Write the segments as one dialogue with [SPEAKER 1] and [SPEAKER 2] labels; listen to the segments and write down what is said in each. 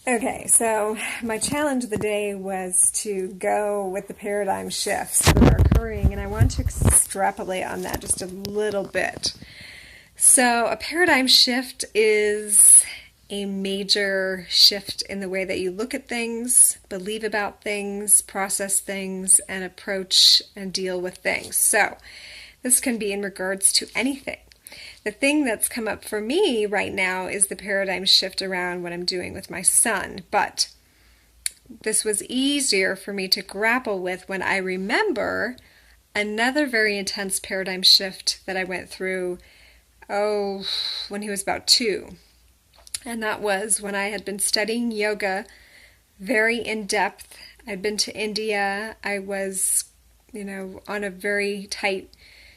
[SPEAKER 1] Okay, so my challenge of the day was to go with the paradigm shifts that are occurring, and I want to extrapolate on that just a little bit. So, a paradigm shift is a major shift in the way that you look at things, believe about things, process things, and approach and deal with things. So, this can be in regards to anything. The thing that's come up for me right now is the paradigm shift around what I'm doing with my son. But this was easier for me to grapple with when I remember another very intense paradigm shift that I went through, when he was about 2. And that was when I had been studying yoga very in depth. I'd been to India. I was, on a very tight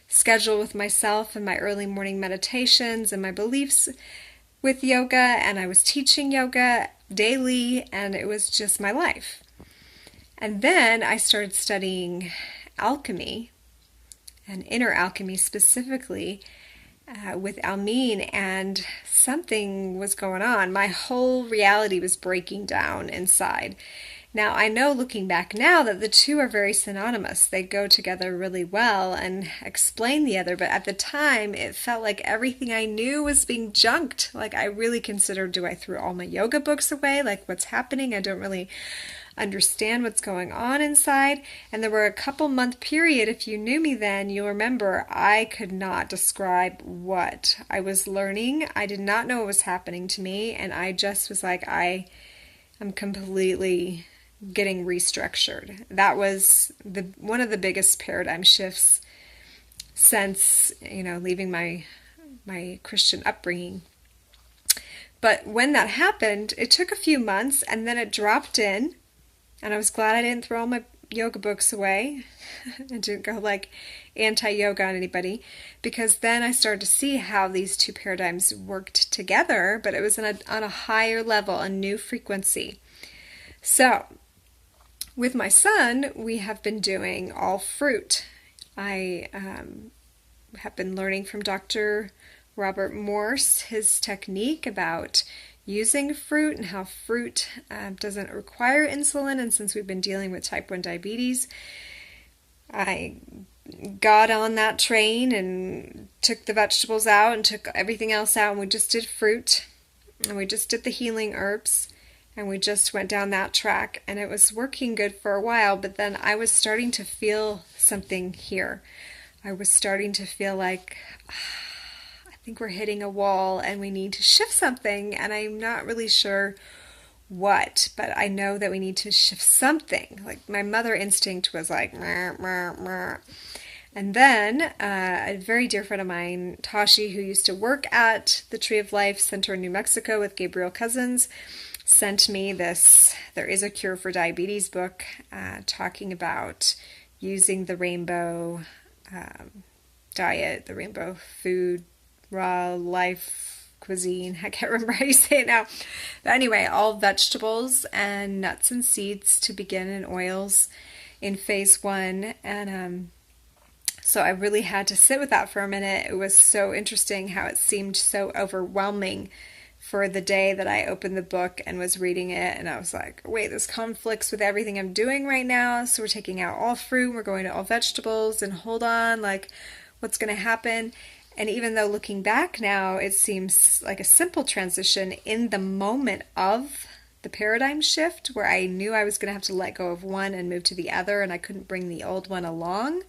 [SPEAKER 1] schedule with myself and my early morning meditations and my beliefs with yoga, and I was teaching yoga daily, and it was just my life. And then I started studying alchemy, and inner alchemy specifically, with Almeen, and something was going on. My whole reality was breaking down inside. Now, I know looking back now that the two are very synonymous. They go together really well and explain the other, but at the time, it felt like everything I knew was being junked. Like, I really considered, do I throw all my yoga books away? Like, what's happening? I don't really understand what's going on inside. And there were a couple month period, if you knew me then, you'll remember I could not describe what I was learning. I did not know what was happening to me, and I just was like, I am completely getting restructured. That was one of the biggest paradigm shifts since, leaving my Christian upbringing. But when that happened, it took a few months, and then it dropped in, and I was glad I didn't throw all my yoga books away and didn't go like anti-yoga on anybody, because then I started to see how these two paradigms worked together, but it was on a higher level, a new frequency. So, with my son, we have been doing all fruit. I have been learning from Dr. Robert Morse, his technique about using fruit and how fruit doesn't require insulin. And since we've been dealing with type 1 diabetes, I got on that train and took the vegetables out and took everything else out, and we just did fruit, and we just did the healing herbs. And we just went down that track, and it was working good for a while, but then I was starting to feel something here. I was starting to feel like, I think we're hitting a wall and we need to shift something, and I'm not really sure what, but I know that we need to shift something. Like, my mother instinct was like, meh, meh, meh. And then a very dear friend of mine, Tashi, who used to work at the Tree of Life Center in New Mexico with Gabriel Cousins, sent me this There Is a Cure for Diabetes book, talking about using the rainbow diet, the rainbow food, raw life cuisine. I can't remember how you say it now. But anyway, all vegetables and nuts and seeds to begin, in oils in phase 1. And so I really had to sit with that for a minute. It was so interesting how it seemed so overwhelming for the day that I opened the book and was reading it, and I was like, wait, this conflicts with everything I'm doing right now. So we're taking out all fruit, we're going to all vegetables, and hold on, like, what's going to happen? And even though looking back now, it seems like a simple transition, in the moment of the paradigm shift where I knew I was going to have to let go of one and move to the other, and I couldn't bring the old one along.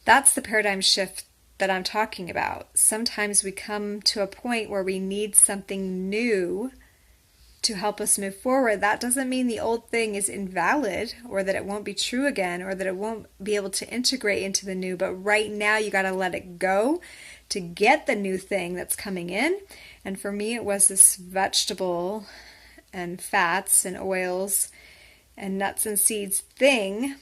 [SPEAKER 1] That's the paradigm shift that I'm talking about. Sometimes we come to a point where we need something new to help us move forward. That doesn't mean the old thing is invalid, or that it won't be true again, or that it won't be able to integrate into the new, but right now you got to let it go to get the new thing that's coming in. And for me, it was this vegetable and fats and oils and nuts and seeds thing.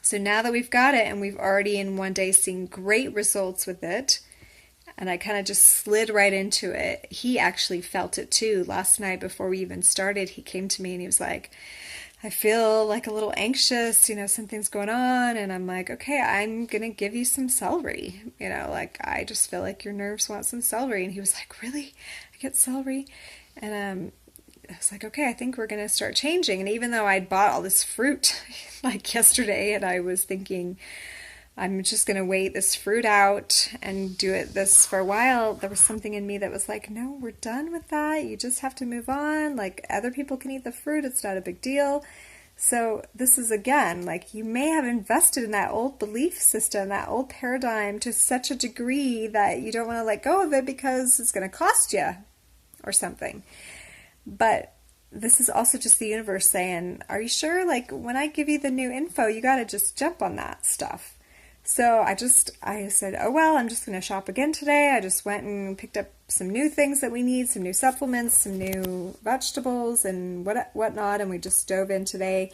[SPEAKER 1] So now that we've got it, and we've already in one day seen great results with it, and I kind of just slid right into it. He actually felt it too. Last night before we even started, he came to me and he was like, I feel like a little anxious, something's going on. And I'm like, okay, I'm going to give you some celery. Like, I just feel like your nerves want some celery. And he was like, really? I get celery. And I was like, okay, I think we're going to start changing. And even though I'd bought all this fruit like yesterday, and I was thinking, I'm just going to wait this fruit out and do this for a while, there was something in me that was like, no, we're done with that. You just have to move on. Like, other people can eat the fruit. It's not a big deal. So this is, again, like, you may have invested in that old belief system, that old paradigm to such a degree that you don't want to let go of it because it's going to cost you or something. But this is also just the universe saying, are you sure? Like, when I give you the new info, you got to just jump on that stuff. So I said, oh, well, I'm just going to shop again today. I just went and picked up some new things that we need, some new supplements, some new vegetables and whatnot. And we just dove in today.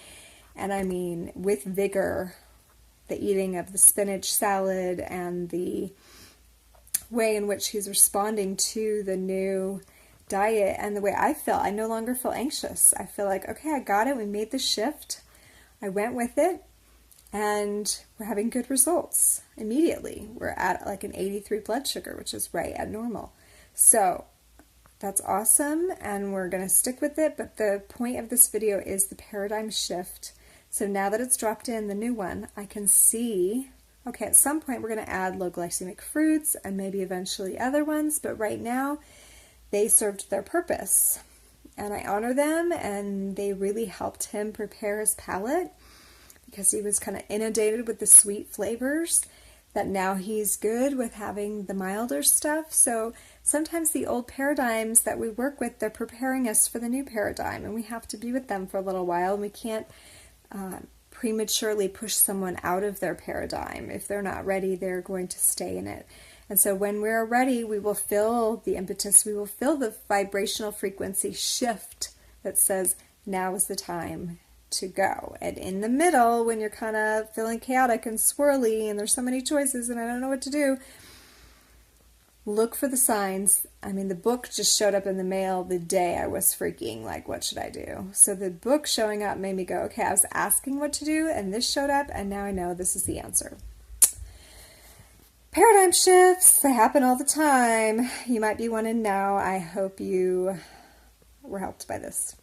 [SPEAKER 1] And I mean, with vigor, the eating of the spinach salad and the way in which he's responding to the new diet and the way I feel. I no longer feel anxious. I feel like, okay, I got it. We made the shift. I went with it, and we're having good results immediately. We're at like an 83 blood sugar, which is right at normal. So that's awesome, and we're going to stick with it. But the point of this video is the paradigm shift. So now that it's dropped in, the new one, I can see, okay, at some point we're going to add low glycemic fruits and maybe eventually other ones, but right now they served their purpose, and I honor them, and they really helped him prepare his palate because he was kind of inundated with the sweet flavors, that now he's good with having the milder stuff. So sometimes the old paradigms that we work with, they're preparing us for the new paradigm, and we have to be with them for a little while, and we can't prematurely push someone out of their paradigm. If they're not ready, they're going to stay in it. And so when we're ready, we will feel the impetus, we will feel the vibrational frequency shift that says, now is the time to go. And in the middle, when you're kind of feeling chaotic and swirly and there's so many choices and I don't know what to do, look for the signs. I mean, the book just showed up in the mail the day I was freaking like, what should I do? So the book showing up made me go, okay, I was asking what to do, and this showed up, and now I know this is the answer. Paradigm shifts, they happen all the time. You might be one in now. I hope you were helped by this.